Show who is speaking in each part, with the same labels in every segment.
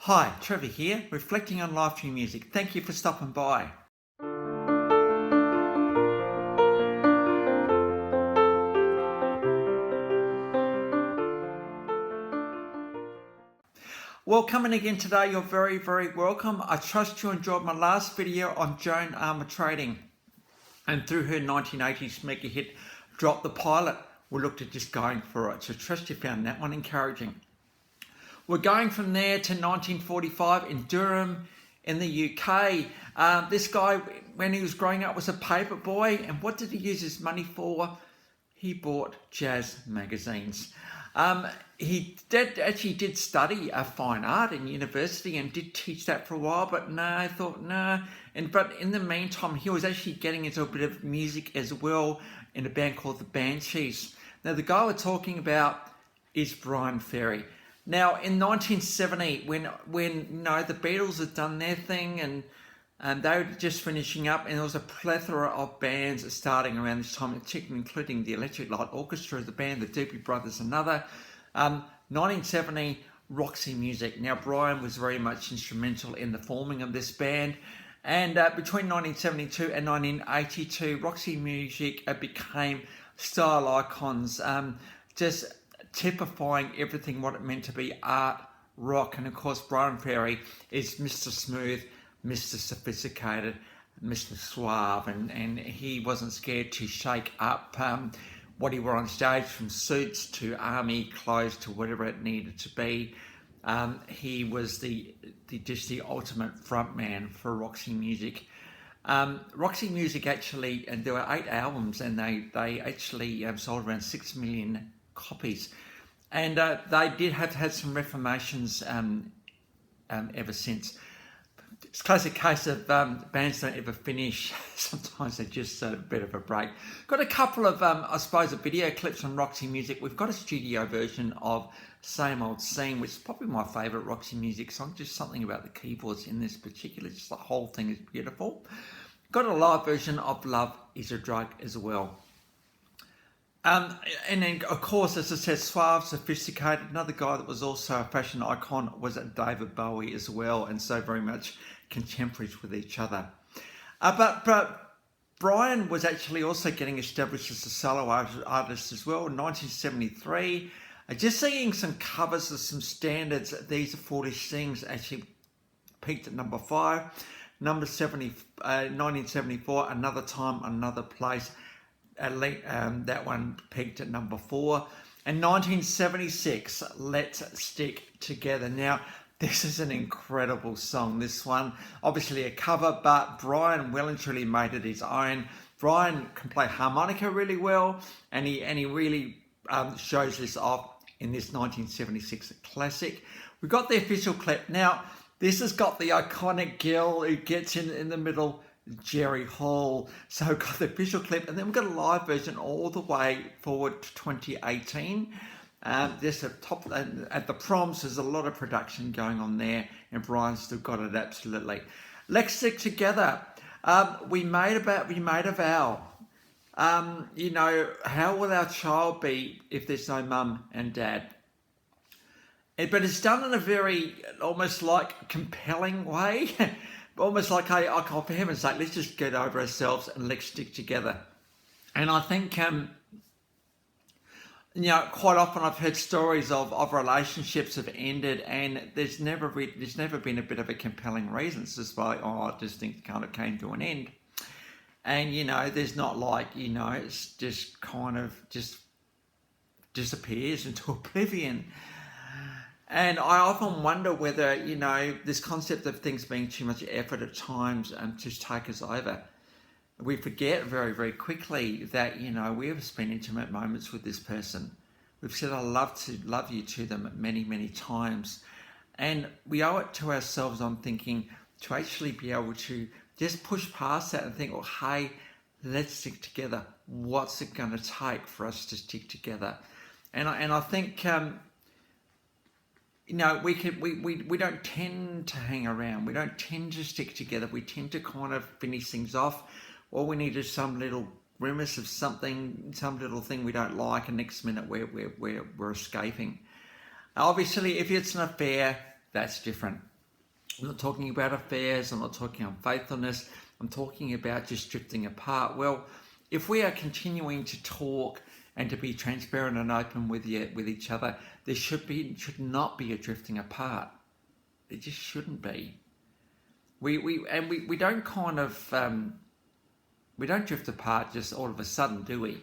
Speaker 1: Hi, Trevor here, reflecting on life through music. Thank you for stopping by. Well, coming again today, you're very, very welcome. I trust you enjoyed my last video on Joan Armatrading. And through her 1980s mega hit, Drop the Pilot, we looked at just going for it. So trust you found that one encouraging. We're going from there to 1945 in Durham in the UK. This guy, when he was growing up, was a paper boy. And what did he use his money for? He bought jazz magazines. He actually did study fine art in university and did teach that for a while, but no, I thought no. But in the meantime, he was actually getting into a bit of music as well in a band called the Banshees. Now, the guy we're talking about is Bryan Ferry. Now, in 1970, when the Beatles had done their thing and they were just finishing up, and there was a plethora of bands starting around this time, including the Electric Light Orchestra, the band, the Doobie Brothers, another. 1970, Roxy Music. Now, Bryan was very much instrumental in the forming of this band. And between 1972 and 1982, Roxy Music became style icons, just typifying everything what it meant to be art, rock. And of course, Bryan Ferry is Mr. Smooth, Mr. Sophisticated, Mr. Suave, and he wasn't scared to shake up what he wore on stage, from suits to army clothes to whatever it needed to be. He was the ultimate frontman for Roxy Music. Roxy Music actually, and there were 8 albums, and they actually sold around 6 million copies, and they did have had some reformations ever since. It's a classic case of bands don't ever finish. Sometimes they just a bit of a break. Got a couple of, I suppose, video clips on Roxy Music. We've got a studio version of Same Old Scene, which is probably my favourite Roxy Music song. Just something about the keyboards in this particular, just the whole thing is beautiful. Got a live version of Love Is a Drug as well. And then, of course, as I said, suave, sophisticated. Another guy that was also a fashion icon was David Bowie as well, and so very much contemporaries with each other. But Bryan was actually also getting established as a solo artist as well. In 1973, just seeing some covers of some standards. These Are Foolish Things actually peaked at number 5. Number 1974, Another Time, Another Place. That one peaked at number 4. And 1976, Let's Stick Together. Now, this is an incredible song, this one. Obviously a cover, but Bryan well and truly made it his own. Bryan can play harmonica really well, and he really shows this off in this 1976 classic. We've got the official clip. Now, this has got the iconic girl who gets in the middle, Jerry Hall. So we've got the official clip, and then we've got a live version all the way forward to 2018. Just at the proms, there's a lot of production going on there, and Bryan's still got it absolutely. Let's Stick Together. We made a vow. How will our child be if there's no mum and dad? But it's done in a very almost like compelling way. Almost like, hey, oh, for heaven's sake, let's just get over ourselves and let's stick together. And I think, quite often I've heard stories of relationships have ended, and there's never been a bit of a compelling reason. It's just like, I just think it kind of came to an end. And, there's not like, it's just kind of just disappears into oblivion. And I often wonder whether, this concept of things being too much effort at times just take us over. We forget very, very quickly that, we have spent intimate moments with this person. We've said, I love you to them many, many times. And we owe it to ourselves, I'm thinking, to actually be able to just push past that and think, oh, hey, let's stick together. What's it going to take for us to stick together? And I think... we don't tend to hang around. We don't tend to stick together. We tend to kind of finish things off. All we need is some little grimace of something, some little thing we don't like, and next minute we're escaping. Obviously, if it's an affair, that's different. I'm not talking about affairs, I'm not talking unfaithfulness, I'm talking about just drifting apart. Well, if we are continuing to talk and to be transparent and open with each other, there should not be a drifting apart. It just shouldn't be. We don't kind of we don't drift apart just all of a sudden, do we?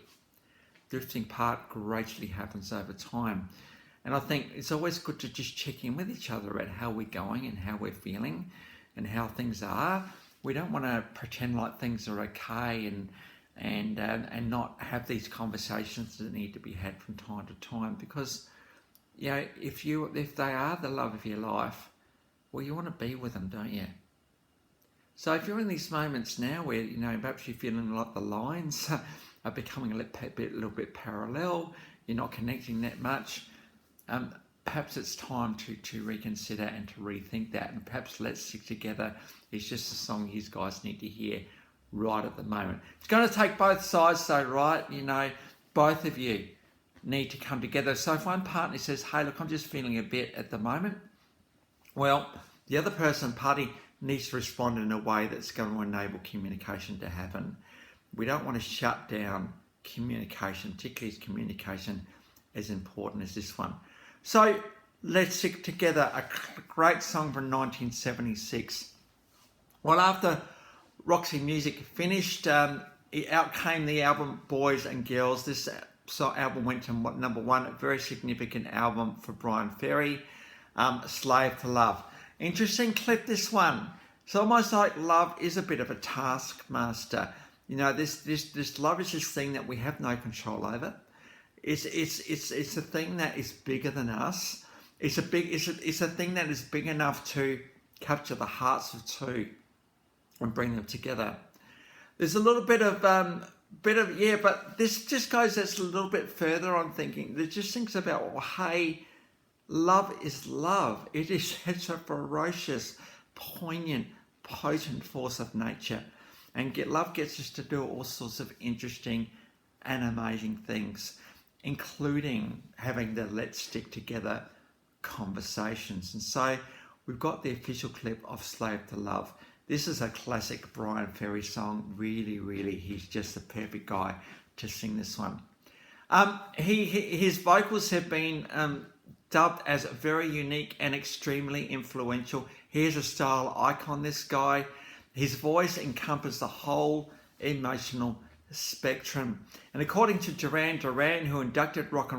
Speaker 1: Drifting apart gradually happens over time. And I think it's always good to just check in with each other about how we're going and how we're feeling and how things are. We don't want to pretend like things are okay and not have these conversations that need to be had from time to time, because if they are the love of your life, well, you want to be with them, don't you? So if you're in these moments now where perhaps you're feeling like the lines are becoming a little bit parallel, you're not connecting that much, perhaps it's time to reconsider and to rethink that, and perhaps Let's Stick Together is just a song you guys need to hear right at the moment. It's going to take both sides though, right? Both of you need to come together. So if one partner says, hey, look, I'm just feeling a bit at the moment, well, the other party needs to respond in a way that's going to enable communication to happen. We don't want to shut down communication, particularly as communication as important as this one. So Let's Stick Together, a great song from 1976. Well, after Roxy Music finished, out came the album Boys and Girls. This album went to number one, a very significant album for Bryan Ferry, Slave to Love. Interesting clip, this one. It's almost like love is a bit of a taskmaster. This love is this thing that we have no control over. It's a thing that is bigger than us. It's a thing that is big enough to capture the hearts of two and bring them together. There's a little bit of but this just goes a little bit further on thinking. It just thinks about, well, hey, love is love. It's a ferocious, poignant, potent force of nature, and love gets us to do all sorts of interesting and amazing things, including having the Let's Stick Together conversations. And so we've got the official clip of Slave to Love. This is a classic Bryan Ferry song. Really, really, he's just the perfect guy to sing this one. His vocals have been dubbed as very unique and extremely influential. Here's a style icon, this guy. His voice encompassed the whole emotional spectrum. And according to Duran Duran, who inducted Roxy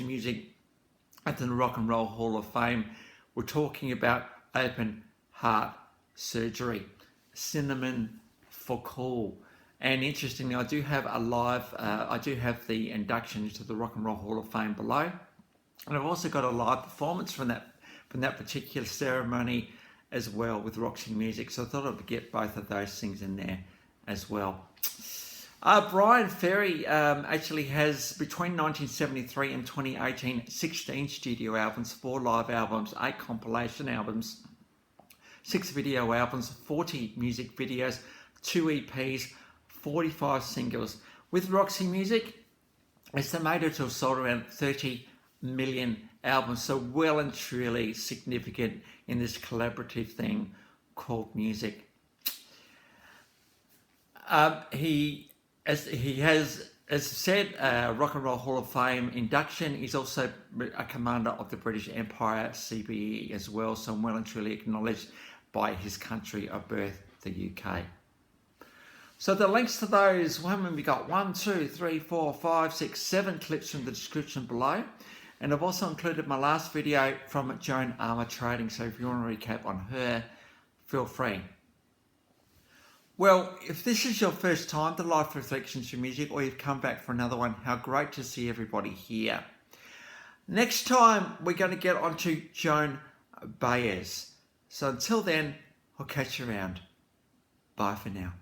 Speaker 1: Music at the Rock and Roll Hall of Fame, we're talking about open heart surgery, cinnamon for cool. And interestingly, I do have the induction to the Rock and Roll Hall of Fame below, and I've also got a live performance from that particular ceremony as well with Roxy Music. So I thought I'd get both of those things in there as well. Bryan Ferry actually has, between 1973 and 2018, 16 studio albums, 4 live albums, 8 compilation albums, 6 video albums, 40 music videos, 2 EPs, 45 singles. With Roxy Music, estimated to have sold around 30 million albums, so well and truly significant in this collaborative thing called music. As I said, Rock and Roll Hall of Fame induction. He's also a commander of the British Empire, CBE as well, so well and truly acknowledged by his country of birth, the UK. So the links to those, we got 1, 2, 3, 4, 5, 6, 7 clips from the description below. And I've also included my last video from Joan Armatrading, so if you want to recap on her, feel free. Well, if this is your first time to Life Reflections through Music, or you've come back for another one, how great to see everybody here. Next time, we're going to get onto Joan Baez. So until then, I'll catch you around. Bye for now.